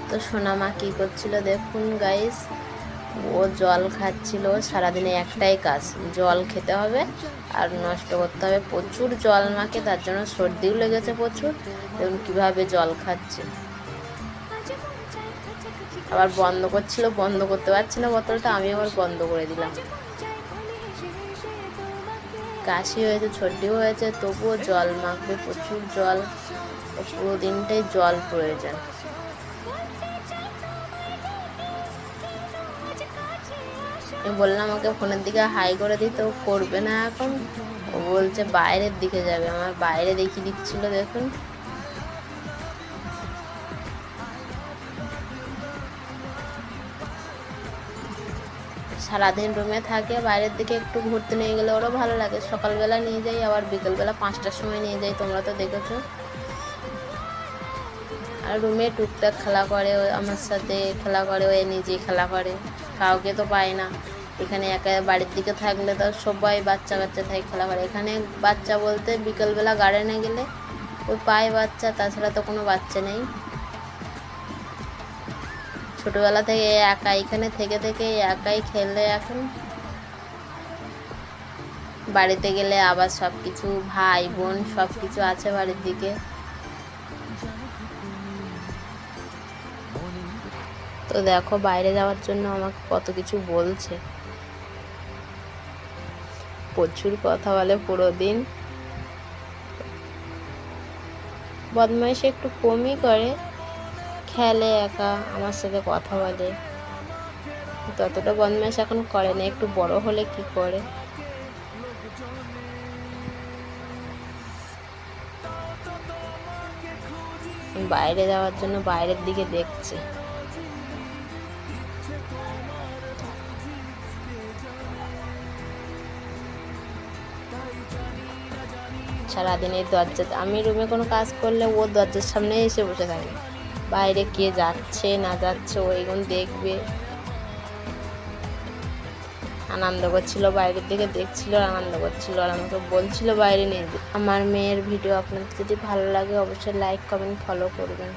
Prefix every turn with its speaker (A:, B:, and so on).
A: তো সোনা মা কী করছিল দেখুন গাইস, ও জল খাচ্ছিল। সারাদিনে একটাই কাজ, জল খেতে হবে আর নষ্ট করতে হবে। প্রচুর জল মাকে, তার জন্য সর্দিও লেগেছে প্রচুর। দেখুন কীভাবে জল খাচ্ছে। আবার বন্ধ করছিল, বন্ধ করতে পারছি না বোতলটা, আমি আবার বন্ধ করে দিলাম। কাশি হয়েছে, সর্দিও হয়েছে, তবুও জল মাখবে, প্রচুর জল। পুরো দিনটাই জল প্রয়োজন। আমি বললাম ওকে ফোনের দিকে হাই করে দিতে, ও করবে না এখন। ও বলছে বাইরের দিকে যাবে, আমার বাইরে দেখিয়ে দিচ্ছিল দেখুন। সারাদিন রুমে থাকে, বাইরের দিকে একটু ঘুরতে নিয়ে গেলে ওরও ভালো লাগে। সকালবেলা নিয়ে যাই, আবার বিকেলবেলা 5টার সময় নিয়ে যাই, তোমরা তো দেখেছো। আর রুমে টুকটাক খেলা করে, আমার সাথে খেলা করে, ও নিজে খেলা করে, কাউকে তো পায় না। এখানে একা বাড়ির দিকে থাকলে তো সবাই বাচ্চা কাচ্চা থাকে, খেলা করে। এখানে বাচ্চা বলতে বিকেলবেলা গার্ডেনে গেলে ওই পায় বাচ্চা, তাছাড়া তো কোনো বাচ্চা নেই। ছোটবেলা থেকে একা এখানে থেকে থেকে একাই খেলে। এখন বাড়িতে গেলে আবার সব কিছু ভাই বোন সব কিছু আছে বাড়ির দিকে। তো দেখো বাইরে যাওয়ার জন্য আমাকে কত কিছু বলছে, প্রচুর কথা বলে পুরো দিন। বদমাইশি একটু কমই করে, খেলে একা, আমার সাথে কথা বলে। ততটা বদমাইশ এখন করে না, একটু বড় হলে কি করে। বাইরে যাওয়ার জন্য বাইরের দিকে দেখছে। সারাদিন এই দরজা, আমি রুমে কোনো কাজ করলে ও দরজার সামনে এসে বসে থাকে, বাইরে কে যাচ্ছে না যাচ্ছে ওইগুলো দেখবে। আনন্দ করছিল, বাইরের দিকে দেখছিল, আনন্দ করছিল, আর আমাকে বলছিল বাইরে নিয়ে যেতে। আমার মেয়ের ভিডিও আপনাদের যদি ভালো লাগে অবশ্যই লাইক কমেন্ট ফলো করবেন।